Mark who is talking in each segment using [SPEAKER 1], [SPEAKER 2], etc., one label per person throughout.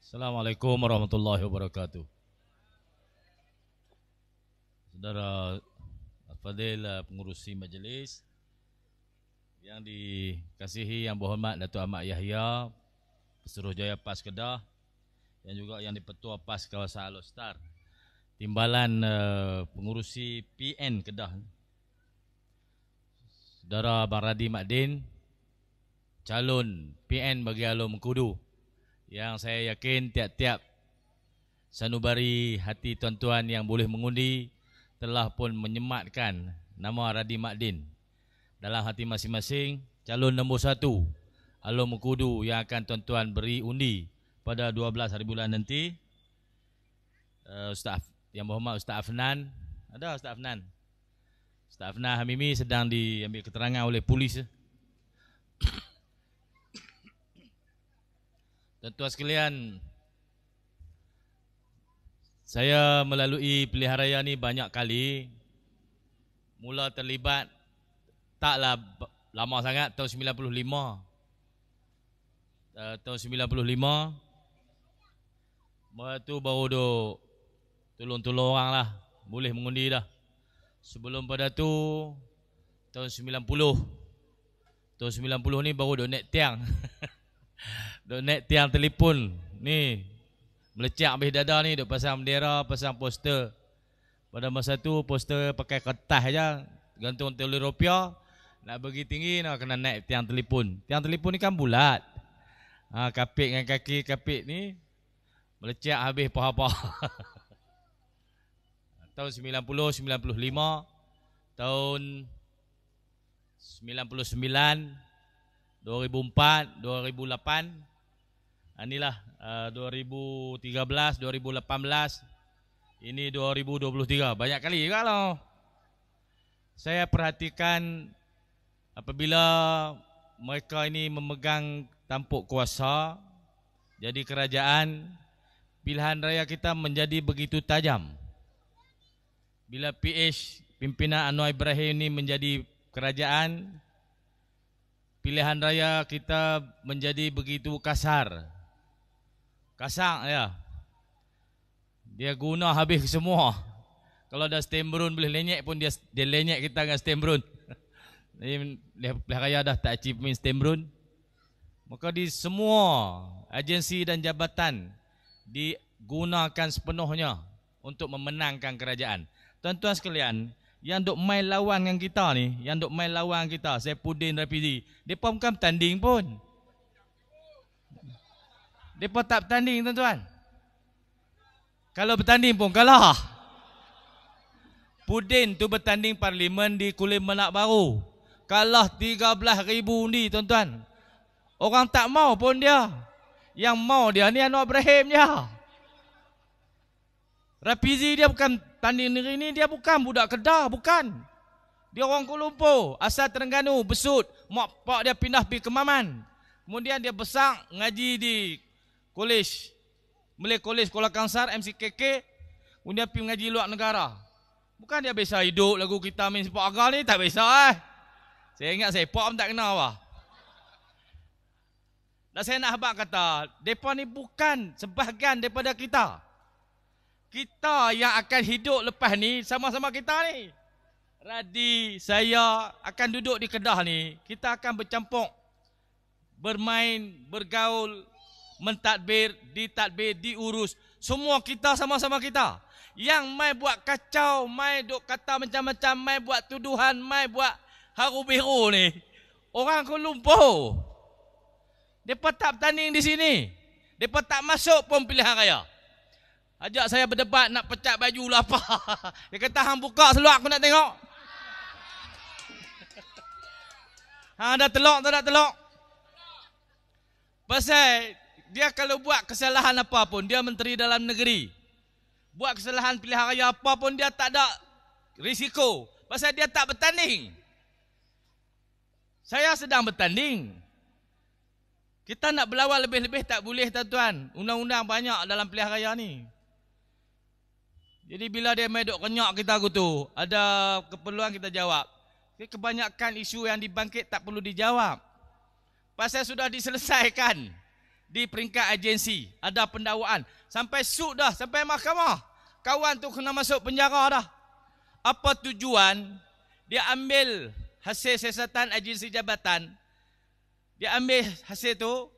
[SPEAKER 1] Assalamualaikum warahmatullahi wabarakatuh. Saudara Al-Fadhil pengurusi majlis yang dikasihi Yang Berhormat Datuk Ahmad Yahya, Pesuruhjaya PAS Kedah, dan juga yang di-Petua PAS Kawasan Al-Ostar, Timbalan pengurusi PN Kedah, Saudara Abang Radi Makdin, calon PN bagi Alor Mengkudu, yang saya yakin tiap-tiap sanubari hati tuan-tuan yang boleh mengundi telah pun menyematkan nama Radi Makdin dalam hati masing-masing calon nombor 1 Alor Mengkudu yang akan tuan-tuan beri undi pada 12 hari bulan nanti. Ustaz Yang Berhormat Ustaz Afnan, ada Ustaz Afnan? Ustaz Afnan Hamimi sedang diambil keterangan oleh polis. Tuan-tuan sekalian, saya melalui pilihan raya ni banyak kali. Mula terlibat taklah lama sangat, tahun 95. Tahun 95 tu baru duk tolong-tolong orang lah, boleh mengundi dah. Sebelum pada tu tahun 90. Tahun 90 ni baru duk naik tiang. Duk naik tiang telefon ni, melecak habis dada ni, duk pasang bendera, pasang poster. Pada masa tu poster pakai kertas aja, gantung telur rupiah. Nak pergi tinggi nak kena naik tiang telefon. Tiang telefon ni kan bulat. Kapit dengan kaki kapit ni melecak habis paha-paha. Tahun 90, 95, tahun 99, 2004, 2008, inilah 2013, 2018, ini 2023. Banyak kali juga loh. Saya perhatikan apabila mereka ini memegang tampuk kuasa, jadi kerajaan, pilihan raya kita menjadi begitu tajam. Bila PH, pimpinan Anwar Ibrahim ini menjadi kerajaan, pilihan raya kita menjadi begitu kasar. Kasar ya. Dia guna habis semua. Kalau dah stem brun boleh lenyek pun dia lenyek kita dengan stem brun. Pilihan raya dah tak achievement stem brun. Maka di semua agensi dan jabatan digunakan sepenuhnya untuk memenangkan kerajaan. Tuan-tuan sekalian, yang duk main lawan dengan kita ni, yang duk main lawan kita, Saifuddin Rafizi, depa bukan bertanding pun. Depa tak bertanding, tuan-tuan. Kalau bertanding pun kalah. Pudin tu bertanding parlimen di Kulim Menak Baru, kalah 13,000 undi, tuan-tuan. Orang tak mau pun dia. Yang mau dia ni Anwar Ibrahim je. Rafizi dia bukan tanding negeri ni, dia bukan budak Kedah, bukan. Dia orang Kuala Lumpur, asal Terengganu, Besut. Mak pak dia pindah pergi ke Maman. Kemudian dia besar ngaji di kolej, Malay College Kuala Kangsar, MCKK. Kemudian pergi ngaji luar negara. Bukan dia biasa hidup lagu kita main sepak agar ni, tak biasa Saya ingat sepak pun tak kenal apa. Dan saya nak habaq kata, mereka ni bukan sebahagian daripada kita. Kita yang akan hidup lepas ni sama-sama kita ni. Radi, saya akan duduk di Kedah ni. Kita akan bercampur, bermain, bergaul, mentadbir, ditadbir, diurus. Semua kita sama-sama kita. Yang mai buat kacau, mai duk kata macam-macam, mai buat tuduhan, mai buat haru biru ni, orang Kuala Lumpur. Mereka tak bertanding di sini. Mereka tak masuk pun pilihan raya. Ajak saya berdebat nak pecat baju lah apa. Dia kata hang buka seluar aku nak tengok. Hang ada telok tak ada telok? Pasal dia kalau buat kesalahan apa pun, dia menteri dalam negeri. Buat kesalahan pilihan raya apa pun dia tak ada risiko. Pasal dia tak bertanding. Saya sedang bertanding. Kita nak berlawan lebih-lebih tak boleh, tuan-tuan. Undang-undang banyak dalam pilihan raya ni. Jadi bila dia main duk kenyak kita tu, ada keperluan kita jawab. Kebanyakan isu yang dibangkit tak perlu dijawab. Pasal sudah diselesaikan. di peringkat agensi. Ada pendakwaan. Sampai sud dah, sampai mahkamah. Kawan tu kena masuk penjara dah. Apa tujuan? Dia ambil hasil siasatan agensi jabatan. Dia ambil hasil tu,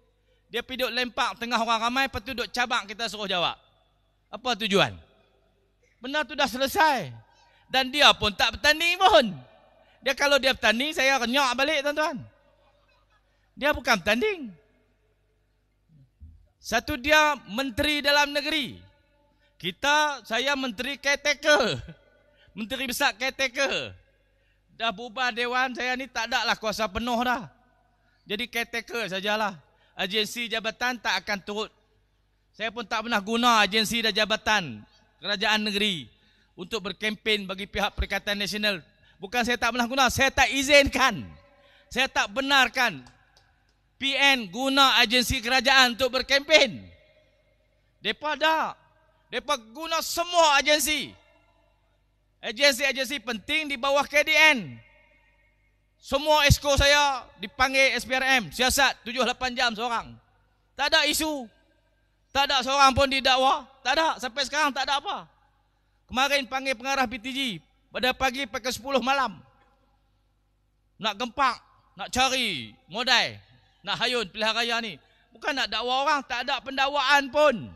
[SPEAKER 1] dia pergi duk lempak tengah orang ramai, lepas tu duk cabak kita suruh jawab. Apa tujuan? Benda tu dah selesai. Dan dia pun tak bertanding pun. Dia kalau dia bertanding, saya renyak balik tuan-tuan. Dia bukan bertanding. Satu dia menteri dalam negeri. Saya menteri caretaker. Menteri besar caretaker. Dah bubar dewan, saya ni tak ada lah kuasa penuh dah. Jadi caretaker sajalah. Agensi jabatan tak akan turut. Saya pun tak pernah guna agensi dan jabatan kerajaan negeri untuk berkempen bagi pihak Perikatan Nasional. Bukan saya tak pernah guna, saya tak izinkan. Saya tak benarkan PN guna agensi kerajaan untuk berkempen. Mereka tak. Mereka guna semua agensi. Agensi-agensi penting di bawah KDN. Semua esko saya dipanggil SPRM. Siasat 7-8 jam seorang. Tak ada isu. Tak ada seorang pun didakwa. Tak ada. Sampai sekarang tak ada apa. Kemarin panggil pengarah BTG. Pada pagi pakai 10 malam. Nak gempak. Nak cari modal. Nak hayun pilihan raya ni. Bukan nak dakwa orang. Tak ada pendakwaan pun.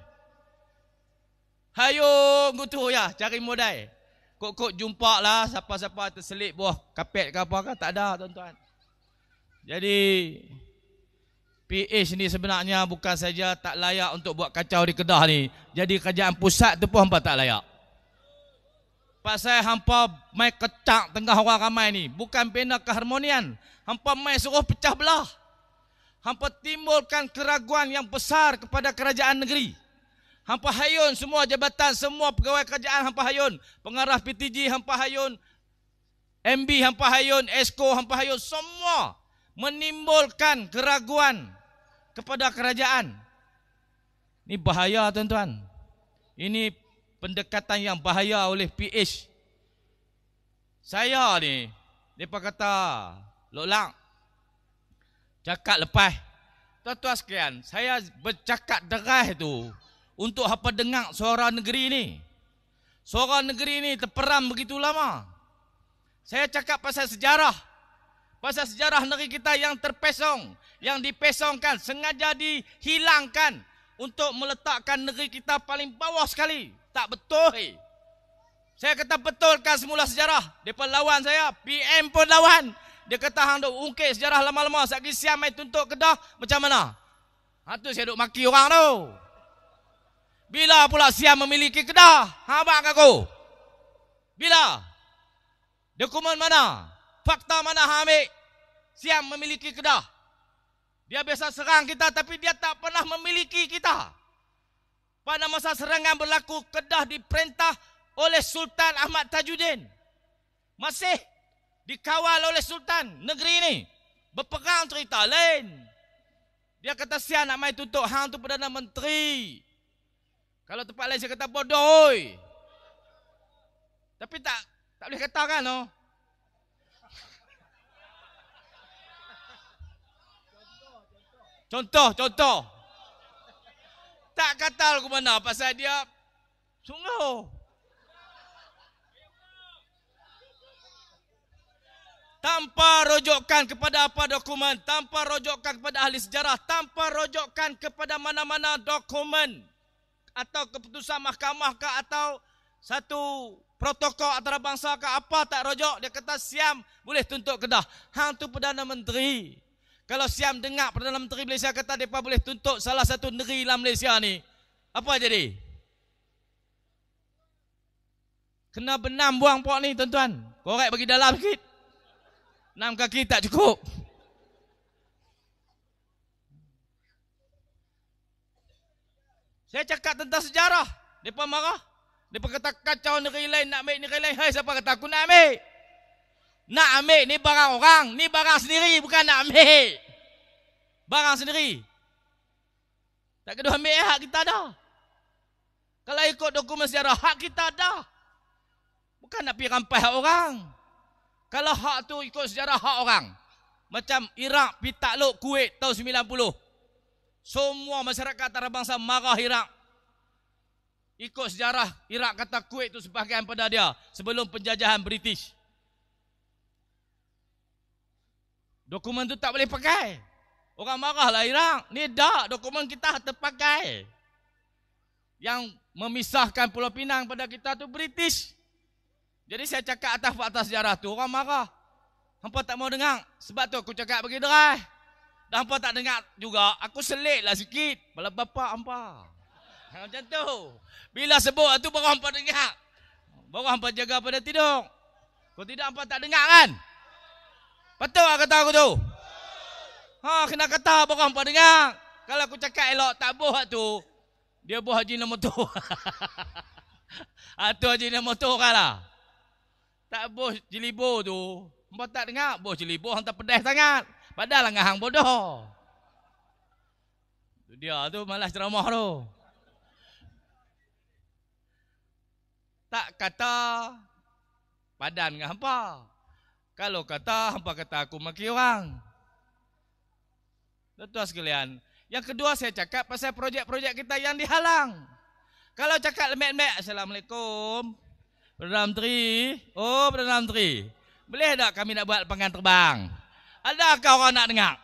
[SPEAKER 1] Hayun gitu ya. Cari modal. Kok jumpa lah. Siapa-siapa terselit buah kapet ke apa ke. Tak ada tuan-tuan. Jadi PH ni sebenarnya bukan saja tak layak untuk buat kacau di Kedah ni. Jadi kerajaan pusat tu pun hampa tak layak. Pasal hampa mai kecak tengah orang ramai ni. Bukan bina keharmonian. Hampa mai suruh pecah belah. Hampa timbulkan keraguan yang besar kepada kerajaan negeri. Hampa hayun semua jabatan, semua pegawai kerajaan hampa hayun. Pengarah PTG hampa hayun. MB hampa hayun. Esko hampa hayun. Semua menimbulkan keraguan kepada kerajaan. Ini bahaya tuan-tuan. Ini pendekatan yang bahaya oleh PH. Saya ni, mereka kata, Lok Lang, cakap lepas. Tuan-tuan sekalian, saya bercakap deras tu untuk apa dengar suara negeri ni. Suara negeri ni terperam begitu lama. Saya cakap pasal sejarah. Pasal sejarah negeri kita yang terpesong, yang dipesongkan, sengaja dihilangkan untuk meletakkan negeri kita paling bawah sekali. Tak betul. Saya kata betulkan semula sejarah. Mereka lawan saya. PM pun lawan. Dia kata hang duk ungkit sejarah lama-lama. Satgi Siam mai tuntut Kedah. Macam mana? Tu saya duk maki orang tu. Bila pula Siam memiliki Kedah? Abang aku. Bila? Dokumen mana? Fakta mana hang ambil? Siam memiliki Kedah. Dia biasa serang kita tapi dia tak pernah memiliki kita. Pada masa serangan berlaku, Kedah diperintah oleh Sultan Ahmad Tajuddin. Masih dikawal oleh Sultan negeri ini. Berperang cerita lain. Dia kata Siam nak mai tuntut hang tu Perdana Menteri. Kalau tempat lain saya kata bodoh. Tapi tak boleh katakan no. Contoh. Tak kata aku mana pasal dia sungguh. Tanpa rujukan kepada apa dokumen, tanpa rujukan kepada ahli sejarah, tanpa rujukan kepada mana-mana dokumen atau keputusan mahkamah ke atau satu protokol antarabangsa ke apa tak rujuk, dia kata Siam boleh tuntut Kedah. Hang tu Perdana Menteri. Kalau Siam dengar Perdana Menteri Malaysia kata mereka boleh tuntut salah satu negeri dalam Malaysia ni, apa jadi? Kena benam buang pok ni tuan-tuan. Korek bagi dalam sikit. 6 kaki tak cukup. Saya cakap tentang sejarah. Mereka marah. Mereka kata kacau negeri lain, nak ambil negeri lain. Hai, siapa kata aku nak ambil? Nak ambil ni barang orang. Ni barang sendiri, bukan nak ambil. Barang sendiri. Tak kena ambil hak kita dah. Kalau ikut dokumen sejarah, hak kita dah. Bukan nak pergi rampai hak orang. Kalau hak tu ikut sejarah hak orang. Macam Iraq pergi takluk Kuwait tahun 90. Semua masyarakat antarabangsa marah Iraq. Ikut sejarah, Iraq kata Kuwait itu sebahagian pada dia sebelum penjajahan British. Dokumen tu tak boleh pakai. Orang marahlah Iraq. Ni dah dokumen kita terpakai. Yang memisahkan Pulau Pinang pada kita tu British. Jadi saya cakap atas fakta sejarah tu orang marah. Hampa tak mau dengar. Sebab tu aku cakap bagi derai. Dan hampa tak dengar juga. Aku seliklah sikit. Bala bapak hampa. Macam tu. Bila sebut tu baru hampa dengar. Baru hampa jaga pada tidur. Kalau tidak hampa tak dengar kan? Betul tak kata aku tu? Kena kata baru hampa dengar. Kalau aku cakap elok tak buh tu. Dia buh haji nombor tu. Tu haji nombor tu kan lah. Tak buh jelibo tu. Hampa tak dengar. Buh jelibo hantar pedas sangat. Padahal ngahang bodoh. Dia tu malas ceramah tu. Tak kata padan dengan hampa. Kalau kata, hampa kata aku maki orang. Tuan-tuan sekalian. Yang kedua saya cakap pasal projek-projek kita yang dihalang. Kalau cakap lemek-lemek, Assalamualaikum. Perdana Menteri. Oh, Perdana Menteri. Boleh tak kami nak buat pangkalan terbang? Adakah orang nak dengar?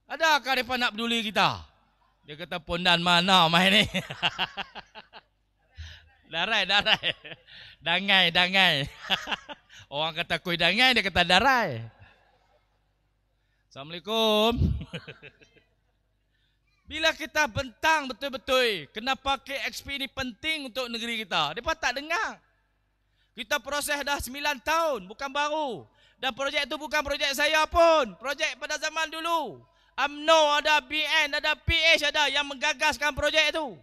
[SPEAKER 1] Adakah mereka nak peduli kita? Dia kata pondan mana main ni? Darai. Dangai. Orang kata kuih dangai, dia kata darai. Assalamualaikum. Bila kita bentang betul-betul, kenapa KXP ini penting untuk negeri kita? Mereka tak dengar. Kita proses dah 9 tahun, bukan baru. Dan projek itu bukan projek saya pun. Projek pada zaman dulu. UMNO ada, BN ada, PH ada yang menggagaskan projek itu.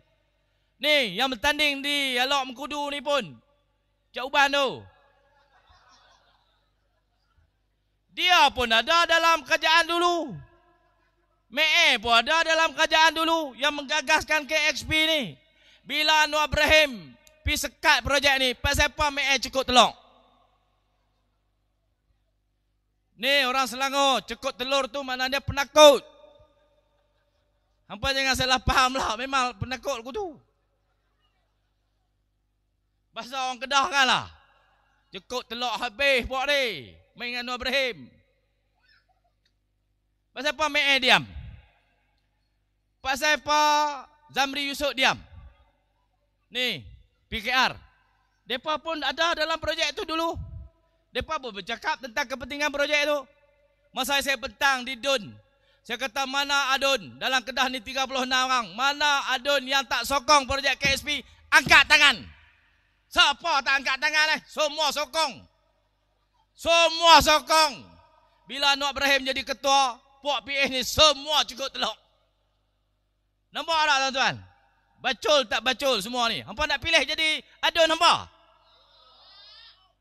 [SPEAKER 1] Ni, yang bertanding di Alok Mengkudu ni pun. Cik Uban tu. Dia pun ada dalam kerajaan dulu. Mee pun ada dalam kerajaan dulu yang menggagaskan KXP ni. Bila Anwar Ibrahim pergi sekat projek ni, pasal apa Mee cukup telur? Ni orang Selangor, cukup telur tu mana dia penakut. Hampa jangan salah faham lah, memang penakut aku tu. Bahasa orang Kedah kan lah. Cukup telur habis buat ni. Main dengan Anwar Ibrahim. Pasal apa Mee diam? Pasal apa Zamri Yusof diam? Ni, PKR. Mereka pun ada dalam projek itu dulu. Mereka pun bercakap tentang kepentingan projek itu. Masa saya bentang di DUN. Saya kata mana adun dalam Kedah ni 36 orang. Mana adun yang tak sokong projek KSP? Angkat tangan. Siapa tak angkat tangan Semua sokong. Semua sokong. Bila Anwar Ibrahim jadi ketua, Puak PH ni semua cukup teluk. Nampak tak tuan-tuan? Bacul tak bacul semua ni. Hampa nak pilih jadi adun hampa?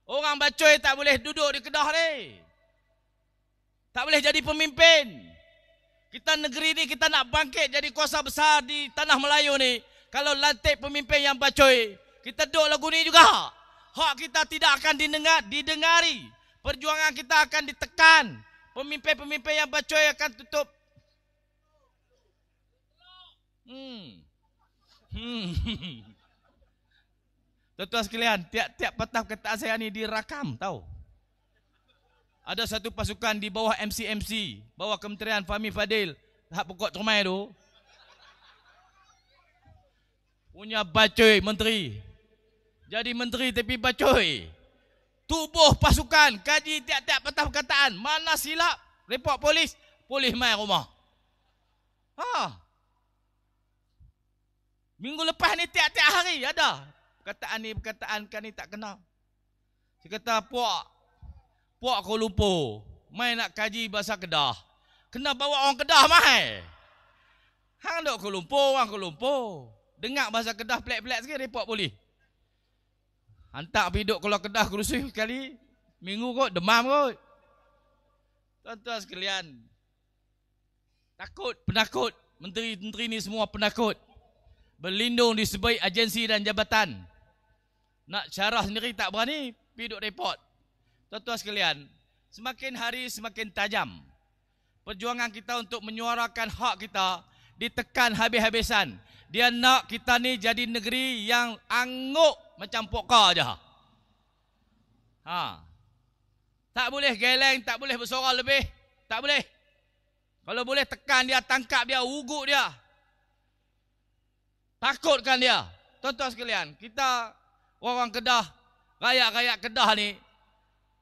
[SPEAKER 1] Orang bacul tak boleh duduk di Kedah ni. Tak boleh jadi pemimpin. Kita negeri ni kita nak bangkit jadi kuasa besar di tanah Melayu ni. Kalau lantik pemimpin yang bacul, kita duduk lagu ni juga. Hak kita tidak akan didengari. Perjuangan kita akan ditekan. Pemimpin-pemimpin yang bacol akan tutup. Tuan-tuan sekalian, tiap-tiap patah kata saya ni dirakam tahu. Ada satu pasukan di bawah MCMC, bawah Kementerian Fahmi Fadil, hak pokok termai tu. Punya bacol menteri. Jadi menteri tapi bacol. Tubuh pasukan, kaji tiap-tiap patah perkataan. Mana silap, report polis, polis main rumah. Minggu lepas ni tiap-tiap hari ada. Perkataan ni tak kenal. Saya kata, Puak Kuala Lumpur, main nak kaji bahasa Kedah. Kena bawa orang Kedah mai. Hang duk Kuala Lumpur, orang Kuala Lumpur. Dengar bahasa Kedah pelik-pelik sikit, report polis. Hantar pergi duduk kalau Kedah kerusuh sekali. Minggu kot, demam kot. Tuan-tuan sekalian. Penakut. Menteri-menteri ni semua penakut. Berlindung di sebaik agensi dan jabatan. Nak syarah sendiri tak berani. Pergi duduk report. Tuan-tuan sekalian. Semakin hari semakin tajam. perjuangan kita untuk menyuarakan hak kita ditekan habis-habisan. Dia nak kita ni jadi negeri yang angguk macam pokka aja. Tak boleh geleng, tak boleh bersorak lebih, tak boleh. Kalau boleh tekan dia, tangkap dia, uguk dia. Takutkan dia. Tuan-tuan sekalian, kita orang Kedah, rakyat-rakyat Kedah ni,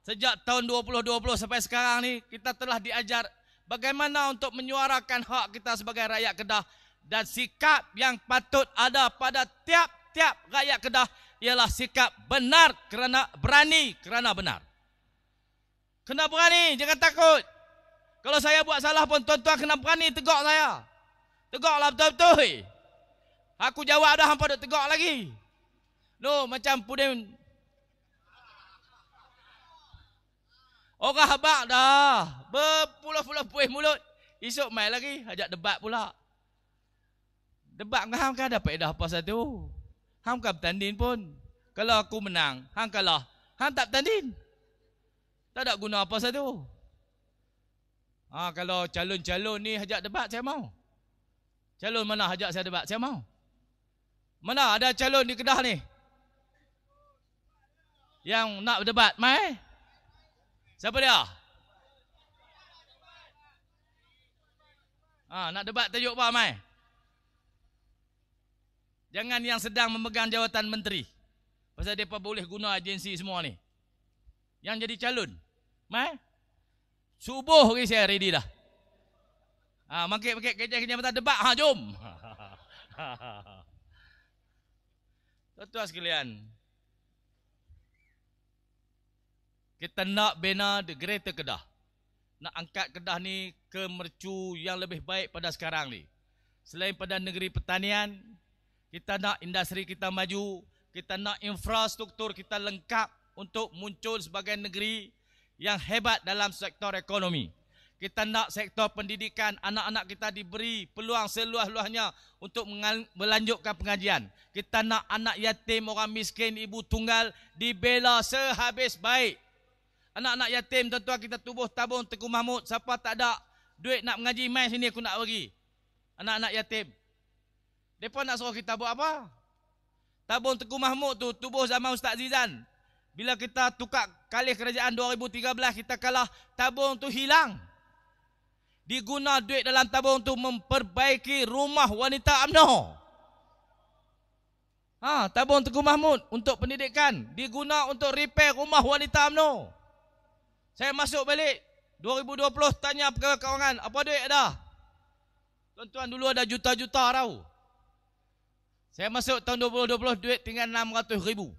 [SPEAKER 1] sejak tahun 2020 sampai sekarang ni, kita telah diajar bagaimana untuk menyuarakan hak kita sebagai rakyat Kedah. Dan sikap yang patut ada pada tiap-tiap rakyat Kedah ialah sikap benar kerana berani kerana benar. Kena berani, jangan takut. Kalau saya buat salah pun tuan-tuan kena berani tegak saya. Tegaklah betul-betul. Aku jawab dah, hampa duk tegak lagi. No, macam pudin. Orang habak dah. Berpuluh-puluh puih mulut. Esok mai lagi, ajak debat pula. Debat dengan hang kan dapat dah apa satu. Hang kan bertanding pun. Kalau aku menang, hang kalah. Hang tak bertanding. Tak ada guna apa satu. Kalau calon-calon ni ajak debat, saya mau. Calon mana ajak saya debat, saya mau. Mana ada calon di Kedah ni yang nak berdebat, mai? Siapa dia? Nak debat tajuk apa, mai? Jangan yang sedang memegang jawatan menteri. Pasal mereka boleh guna agensi semua ni. Yang jadi calon, mai? Subuh lagi saya ready dah. Mangkit-mangkit kerja-kerja mata debat, jom. Tuan-tuan sekalian, kita nak bina the Greater Kedah. Nak angkat Kedah ni ke mercu yang lebih baik pada sekarang ni. Selain pada negeri pertanian, kita nak industri kita maju, kita nak infrastruktur kita lengkap untuk muncul sebagai negeri yang hebat dalam sektor ekonomi. Kita nak sektor pendidikan, anak-anak kita diberi peluang seluas-luasnya untuk melanjutkan pengajian. Kita nak anak yatim, orang miskin, ibu tunggal dibela sehabis baik. Anak-anak yatim, tuan-tuan, kita tubuh tabung Tengku Mahmud. Siapa tak ada duit nak mengaji, mai sini aku nak bagi. Anak-anak yatim. Mereka nak suruh kita buat apa? Tabung Tengku Mahmud tu tubuh zaman Ustaz Zizan. Bila kita tukar kali kerajaan 2013, kita kalah, tabung tu hilang. Diguna duit dalam tabung tu memperbaiki rumah wanita UMNO. Tabung Tengku Mahmud untuk pendidikan. Diguna untuk repair rumah wanita UMNO. Saya masuk balik 2020, tanya pegawai kewangan, apa duit ada? Tuan-tuan, dulu ada juta-juta tau. Saya masuk tahun 2020, duit tinggal 600,000.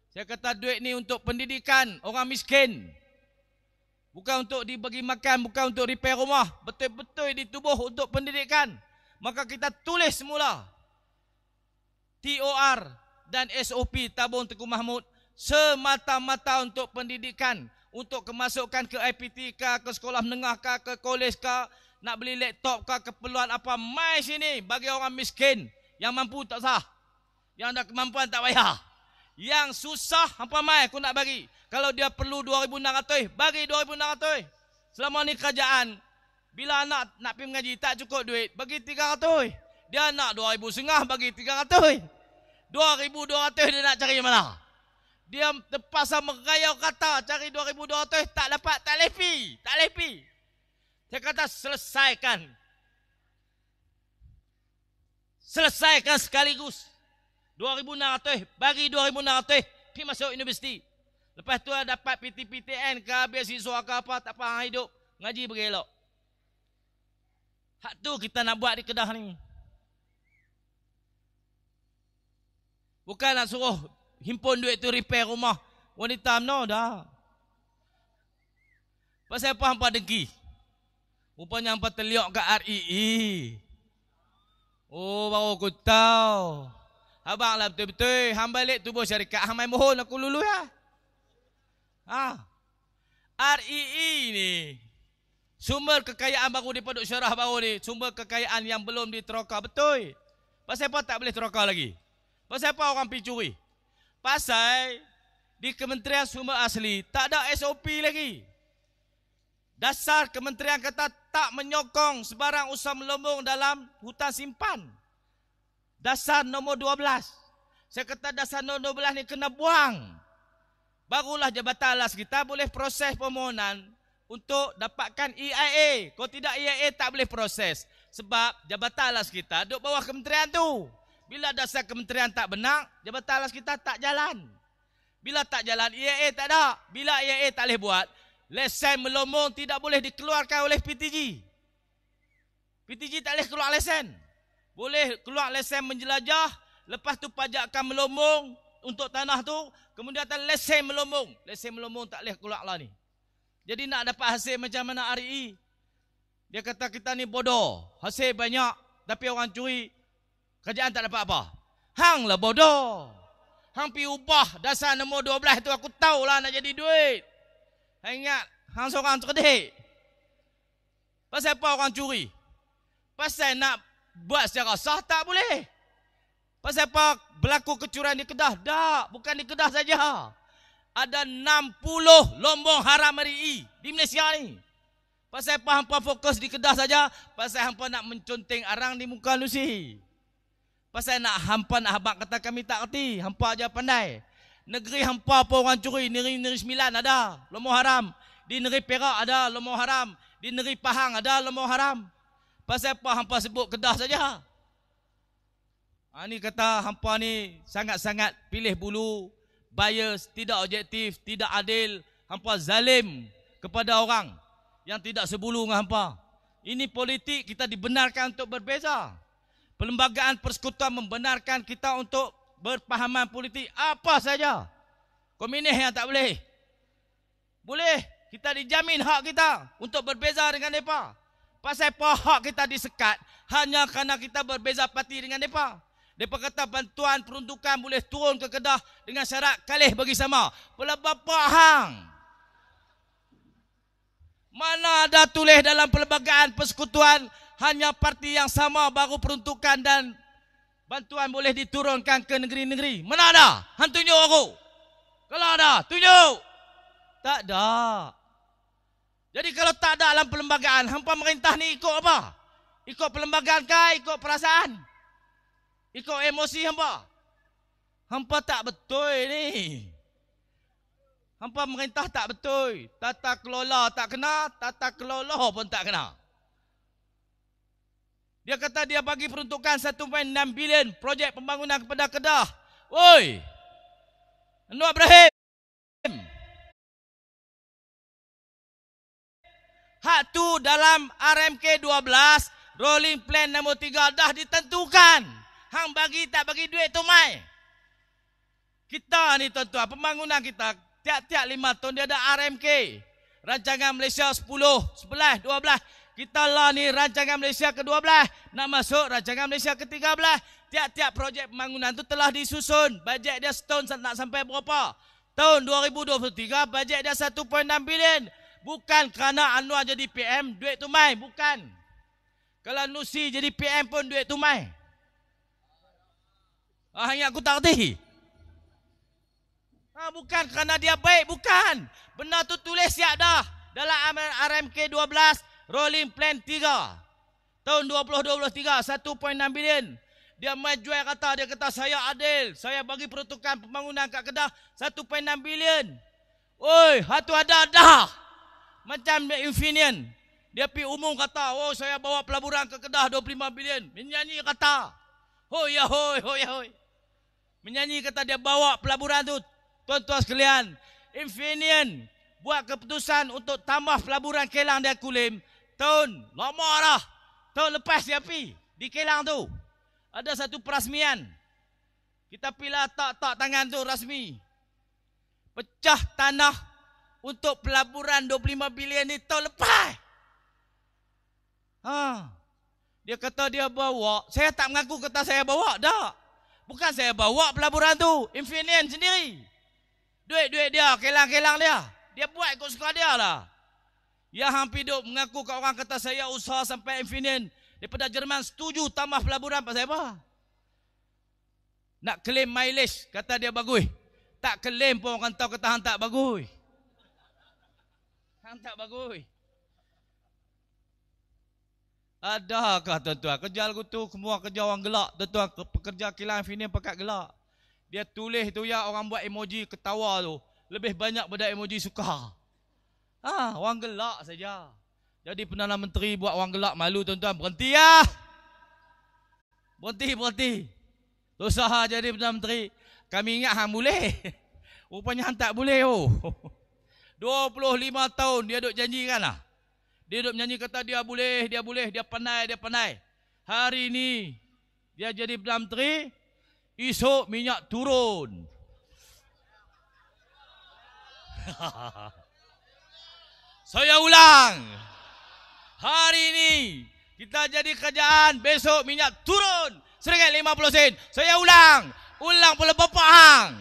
[SPEAKER 1] Saya kata duit ni untuk pendidikan orang miskin. Bukan untuk dibagi makan, bukan untuk repair rumah. Betul-betul ditubuh untuk pendidikan. Maka kita tulis semula TOR dan SOP tabung Tengku Mahmud semata-mata untuk pendidikan. Untuk kemasukan ke IPT ke sekolah menengah ke kolej ke, nak beli laptop ke, keperluan apa, mai sini bagi orang miskin. Yang mampu tak sah. Yang ada kemampuan tak payah. Yang susah, apa mai aku nak bagi. Kalau dia perlu 2,600, bagi 2,600. Selama ni kerajaan, bila anak nak pergi mengaji tak cukup duit, bagi 300. Dia nak 2,500, bagi 300. 2,200 dia nak cari mana? Dia terpaksa merayau kata cari 2,200, tak dapat, tak lepi. Tak lepi. Saya kata selesaikan. Selesaikan sekaligus. 2,600, bagi 2,600, pergi masuk universiti. Lepas tu dapat PTPTN ke, beasiswa ke apa, tak apa, hidup, ngaji bergelok. Hak tu kita nak buat di Kedah ni. Bukan nak suruh himpun duit tu repair rumah wanita UMNO, dah. Pasal apa hampa dengki? Rupanya hampa terliok kat REE. Oh, baru aku tahu. Abang lah betul-betul. Hang balik tubuh syarikat. Hang main mohon aku lulu ya. REE ni sumber kekayaan baru di Paduk Syarah baru ni. Sumber kekayaan yang belum diteroka. Betul. Pasal apa tak boleh teroka lagi? Pasal apa orang pergi curi? Pasal di Kementerian Sumber Asli tak ada SOP lagi. Dasar kementerian kata tak menyokong sebarang usaha melambung dalam hutan simpan. Dasar nombor 12. Saya kata dasar nombor 12 ni kena buang. Barulah Jabatan Alas kita boleh proses permohonan untuk dapatkan EIA. Kalau tidak EIA tak boleh proses. Sebab Jabatan Alas kita duduk bawah kementerian tu. Bila dasar kementerian tak benar, Jabatan Alas kita tak jalan. Bila tak jalan, EIA tak ada. Bila EIA tak boleh buat, lesen melambung tidak boleh dikeluarkan oleh PTG. PTG tak boleh keluar lesen. Boleh keluar lesen menjelajah, lepas tu pajakkan melambung untuk tanah tu, kemudian datang lesen melambung. Lesen melambung tak boleh keluar lah ni. Jadi nak dapat hasil macam mana RI? Dia kata kita ni bodoh. Hasil banyak, tapi orang curi, kerajaan tak dapat apa. Hang lah bodoh. Hang pi ubah dasar nombor 12 tu, aku tahulah nak jadi duit. Hang ingat, hang seorang cerdik. Pasal apa orang curi? Pasal nak buat secara sah tak boleh. Pasal apa berlaku kecurangan di Kedah? Tak, bukan di Kedah saja. Ada 60 lombong haram RI di Malaysia ni. Pasal apa hampa fokus di Kedah saja? Pasal hampa nak menconteng arang di muka lusi. Pasal nak hampa nak habaq kata kami tak kerti. Hampa aja pandai. Negeri hampa apa orang curi? Negeri Sembilan ada lombong haram. Di negeri Perak ada lombong haram. Di negeri Pahang ada lombong haram. Pasal apa hampa sebut Kedah saja? Ni kata hampa ni sangat-sangat pilih bulu, bias, tidak objektif, tidak adil. Hampa zalim kepada orang yang tidak sebulu dengan hampa. Ini politik, kita dibenarkan untuk berbeza. Perlembagaan persekutuan membenarkan kita untuk berpahaman politik apa saja. Komunis yang tak boleh. Boleh, kita dijamin hak kita untuk berbeza dengan mereka. Pasal apa hak kita disekat? Hanya kerana kita berbeza parti dengan mereka. Mereka kata bantuan peruntukan boleh turun ke Kedah dengan syarat kalih bagi sama. Pelabapa hang. Mana ada tulis dalam perlembagaan persekutuan hanya parti yang sama baru peruntukan dan bantuan boleh diturunkan ke negeri-negeri. Mana ada? Hang tunjuk aku. Kalau ada, tunjuk. Tak ada. Jadi kalau tak ada dalam perlembagaan, hampa merintah ni ikut apa? Ikut perlembagaan kah? Ikut perasaan? Ikut emosi hampa? Hampa tak betul ni. Hampa merintah tak betul. Tata kelola tak kena, tata kelola pun tak kena. Dia kata dia bagi peruntukan 1.6 bilion projek pembangunan kepada Kedah. Oi! Anwar Ibrahim! Hak tu dalam RMK 12, rolling plan nombor 3 dah ditentukan. Hang bagi tak bagi duit tu mai. Kita ni tuan-tuan, pembangunan kita tiap-tiap 5 tahun dia ada RMK. Rancangan Malaysia 10, 11, 12. Kita lah ni rancangan Malaysia ke-12. Nak masuk rancangan Malaysia ke-13. Tiap-tiap projek pembangunan tu telah disusun. Bajet dia setahun nak sampai berapa? Tahun 2023 bajet dia 1.6 bilion. Bukan kerana Anwar jadi PM, duit tu mai. Bukan. Kalau Nusi jadi PM pun duit tu mai. Yang aku tak kerti. Bukan kerana dia baik. Bukan. Benda tu tulis siap dah. Dalam RMK 12, rolling plan 3. Tahun 2023, 1.6 bilion. Dia mai jual kata, dia kata saya adil. Saya bagi peruntukan pembangunan kat Kedah 1.6 bilion. Oi, hatu ada dah. Macam Infineon. Dia pergi umum kata, oh saya bawa pelaburan ke Kedah 25 bilion. Menyanyi kata, hoi ya hoi, hoi ya hoi. Menyanyi kata dia bawa pelaburan tu. Tuan-tuan sekalian, Infineon buat keputusan untuk tambah pelaburan Kelang dan Kulim. Tahun lama dah. Tahun lepas dia pergi di Kelang tu. Ada satu perasmian. Kita pilih tak tangan tu rasmi. Pecah tanah untuk pelaburan 25 bilion ni tahun lepas. Dia kata dia bawa. Saya tak mengaku kata saya bawa. Tak. Bukan saya bawa pelaburan tu. Infineon sendiri. Duit-duit dia, kelang-kelang dia. Dia buat ikut suka dia lah. Yang hampir duk mengaku kat orang kata saya usaha sampai Infineon. Daripada Jerman setuju tambah pelaburan pasal apa? Nak claim mileage, kata dia bagus. Tak claim pun orang tahu kata hang tak bagus. Hang tak bagus. Adakah tuan-tuan? Kerja lagu tu semua kerja orang gelak. Tuan-tuan, pekerja kilang finim pekat gelak. Dia tulis tu ya, orang buat emoji ketawa tu. Lebih banyak pada emoji suka. Orang gelak saja. Jadi Perdana Menteri buat orang gelak malu tuan-tuan. Berhenti ya. Berhenti. Dosa jadi Perdana Menteri. Kami ingat hang boleh. Rupanya hang tak boleh. 25 tahun dia duk janjikan lah. Dia duk menyanyi kata dia boleh, dia pandai. Hari ini dia jadi Perdana Menteri, esok minyak turun. Saya ulang. Hari ini kita jadi kerajaan, besok minyak turun RM1.50. Saya ulang pula bapak hang.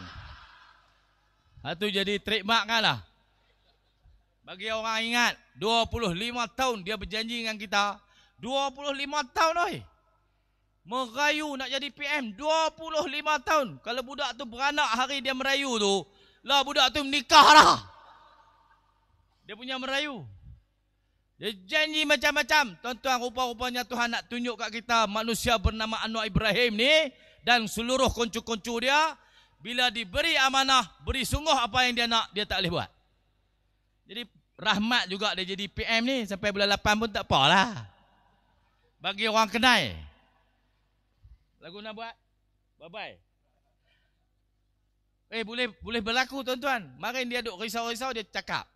[SPEAKER 1] Itu jadi trademark kan lah. Bagi orang ingat, 25 tahun dia berjanji dengan kita. 25 tahun oi. Merayu nak jadi PM 25 tahun. Kalau budak tu beranak hari dia merayu tu, lah budak tu menikah dah. Dia punya merayu. Dia janji macam-macam. Tuan-tuan, rupa-rupanya Tuhan nak tunjuk kat kita manusia bernama Anwar Ibrahim ni dan seluruh koncu-koncu dia, bila diberi amanah, beri sungguh apa yang dia nak, dia tak boleh buat. Jadi rahmat juga dia jadi PM ni sampai bulan 8 pun tak apalah. Bagi orang kenal. Lagu nak buat? Bye-bye. Boleh berlaku tuan-tuan. Marin dia duk risau-risau, dia cakap.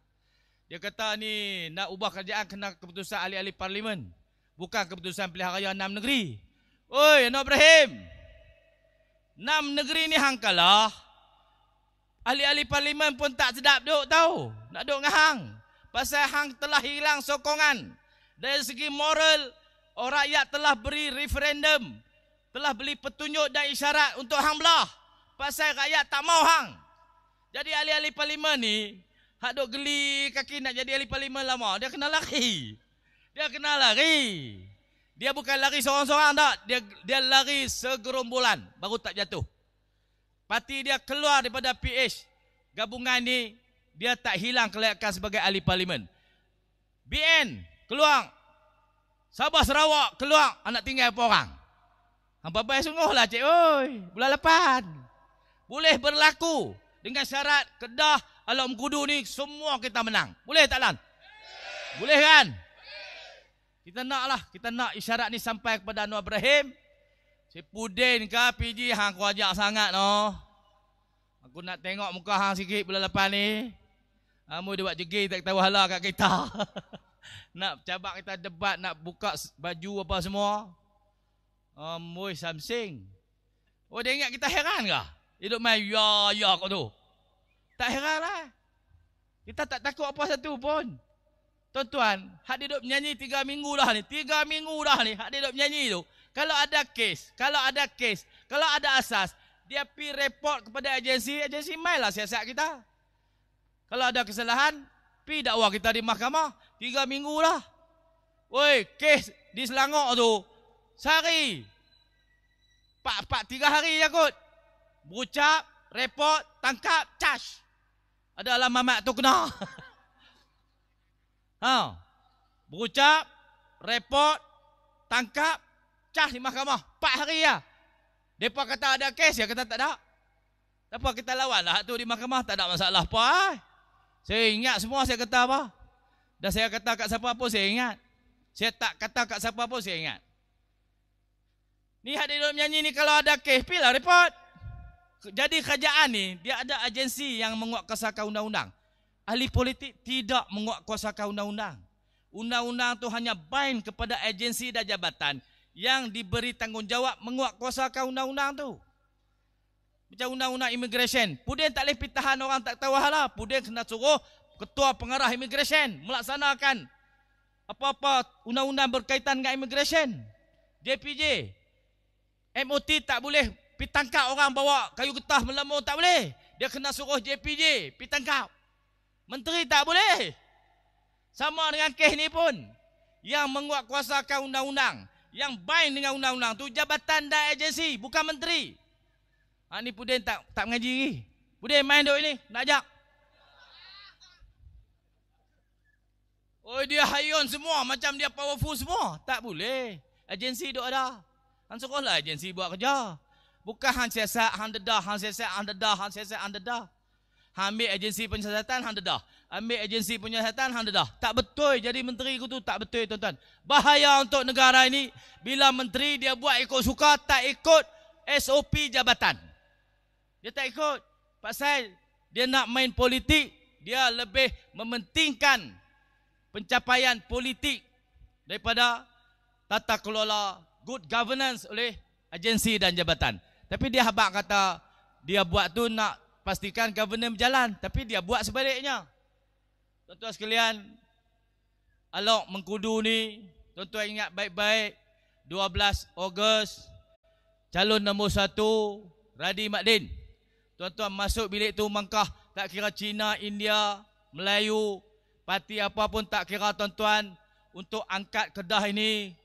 [SPEAKER 1] Dia kata ni nak ubah kerajaan kena keputusan ahli-ahli parlimen. Bukan keputusan pilihan raya 6 negeri. Oi, Anwar Ibrahim. 6 negeri ni hang kalah. Ahli-ahli parlimen pun tak sedap duk tahu. Nak duk dengan hang. Pasal hang telah hilang sokongan. Dari segi moral, orang rakyat telah beri referendum. Telah beli petunjuk dan isyarat untuk hang belah. Pasal rakyat tak mau hang. Jadi ahli-ahli parlimen ni, hak duk geli kaki nak jadi ahli parlimen lama, dia kena lari. Dia bukan lari seorang-seorang tak. Dia lari segerombolan baru tak jatuh. Parti dia keluar daripada PH gabungan ni, dia tak hilang kelayakan sebagai ahli parlimen. BN keluar. Sabah Sarawak keluar, anak tinggal apa orang. Hampa baik sungguhlah cik oi. Bulan 8. Boleh berlaku dengan syarat Kedah, Alam Kudu ni semua kita menang. Boleh tak Lan? Boleh kan? Kita nak isyarat ni sampai kepada Anwar Ibrahim. Si Pudin ke PG hang aku ajak sangat no. Aku nak tengok muka hang sikit bulan 8 ni. Kamu dia buat jegi tak tahu hala kat kita. Nak cabak kita debat, nak buka baju apa semua. Mui Samsing. Dia ingat kita heran ke? Hidup main ya kau tu. Tak heran lah. Kita tak takut apa satu pun. Tuan-tuan, hak dia duduk menyanyi 3 minggu dah ni. 3 minggu dah ni hak dia duduk menyanyi tu. Kalau ada kes, kalau ada asas, dia pergi report kepada agensi main lah siasat kita. Kalau ada kesalahan, pergi dakwa kita di mahkamah. 3 minggu dah. Woi, kes di Selangor tu, sehari. 3 hari je kot. Berucap, report, tangkap, charge. Ada alam mamat tu kena. Berucap, report, tangkap, charge di mahkamah. 4 hari ya. Mereka kata ada kes, ya kata tak ada. Tak apa, kita lawan lah tu di mahkamah, tak ada masalah apa. Saya ingat semua saya kata apa. Dan saya kata kat siapa pun saya ingat. Saya tak kata kat siapa pun saya ingat. Ni hadir duduk menyanyi ni kalau ada kes, pilih report. Jadi kerajaan ni, dia ada agensi yang menguatkuasakan undang-undang. Ahli politik tidak menguatkuasakan undang-undang. Undang-undang tu hanya bind kepada agensi dan jabatan yang diberi tanggungjawab menguatkuasakan undang-undang tu. Macam undang-undang immigration. Pudin tak boleh pergi tahan orang tak tahu hala. Pudin kena suruh ketua pengarah immigration melaksanakan apa-apa undang-undang berkaitan dengan immigration. JPJ. MOT tak boleh pergi tangkap orang bawa kayu getah melemur, tak boleh. Dia kena suruh JPJ pergi tangkap. Menteri tak boleh. Sama dengan kes ni pun. Yang menguatkuasakan undang-undang, yang bind dengan undang-undang tu jabatan dan agensi, bukan menteri. Ni Pudin tak mengaji lagi. Pudin main duk ini, nak ajak. Oh, dia hayun semua, macam dia powerful semua. Tak boleh. Agensi duk ada. Han sekolah agensi buat kerja. Bukan han siasat, han dedah, han siasat, han dedah, han siasat, han dedah. Han ambil agensi penyiasatan, han dedah. Ambil agensi penyiasatan, han dedah. Tak betul jadi menteri tu, tak betul tuan-tuan. Bahaya untuk negara ini bila menteri dia buat ikut suka, tak ikut SOP jabatan. Dia tak ikut. Pasal dia nak main politik, dia lebih mementingkan pencapaian politik daripada tata kelola good governance oleh agensi dan jabatan. Tapi dia habaq kata dia buat tu nak pastikan governance berjalan, tapi dia buat sebaliknya. Tuan-tuan sekalian, Alok Mengkudu ni, tuan-tuan ingat baik-baik, 12 Ogos, calon nombor 1, Radhi Makdin. Tuan-tuan masuk bilik tu mangkah, tak kira Cina, India, Melayu, parti apa pun tak kira tuan-tuan, untuk angkat Kedah ini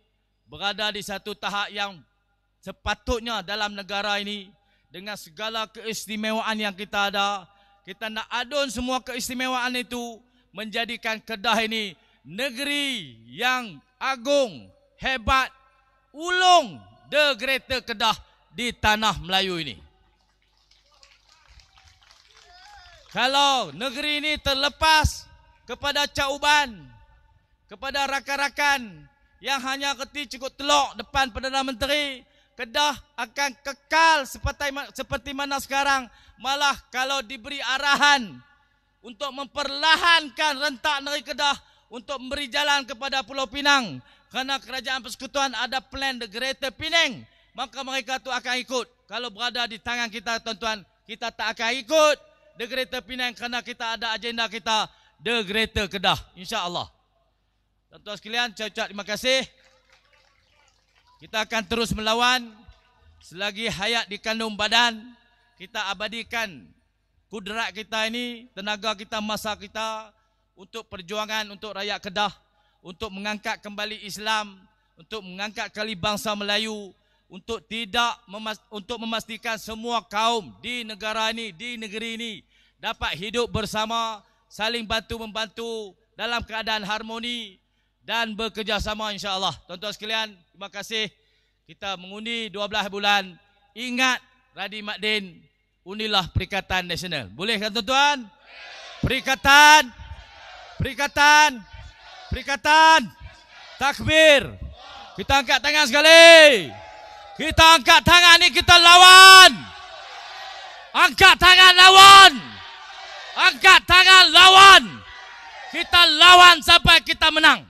[SPEAKER 1] berada di satu tahap yang sepatutnya dalam negara ini dengan segala keistimewaan yang kita ada. Kita nak adun semua keistimewaan itu menjadikan Kedah ini negeri yang agung, hebat, ulung the greater Kedah di tanah Melayu ini. Kalau negeri ini terlepas kepada Cak Uban, kepada rakan-rakan yang hanya kerti cukup telok depan Perdana Menteri, Kedah akan kekal seperti mana sekarang. Malah kalau diberi arahan untuk memperlahankan rentak negeri Kedah untuk memberi jalan kepada Pulau Pinang, kerana Kerajaan Persekutuan ada plan the Greater Penang, maka mereka tu akan ikut. Kalau berada di tangan kita tuan-tuan, kita tak akan ikut the Greater Penang kerana kita ada agenda kita the Greater Kedah, insya-Allah. Tuan-tuan sekalian, saya ucap terima kasih. Kita akan terus melawan selagi hayat dikandung badan. Kita abadikan kudrat kita ini, tenaga kita, masa kita untuk perjuangan untuk rakyat Kedah, untuk mengangkat kembali Islam, untuk mengangkat kembali bangsa Melayu, untuk untuk memastikan semua kaum di negara ini, di negeri ini dapat hidup bersama, saling bantu-membantu dalam keadaan harmoni dan bekerjasama, insya-Allah. Tuan-tuan sekalian, terima kasih. Kita mengundi 12 bulan. Ingat Radhi Makdin, unilah Perikatan Nasional. Boleh kan tuan-tuan? Perikatan. Takbir. Kita angkat tangan sekali. Kita angkat tangan ni, kita lawan. Angkat tangan lawan. Angkat tangan lawan. Kita lawan sampai kita menang.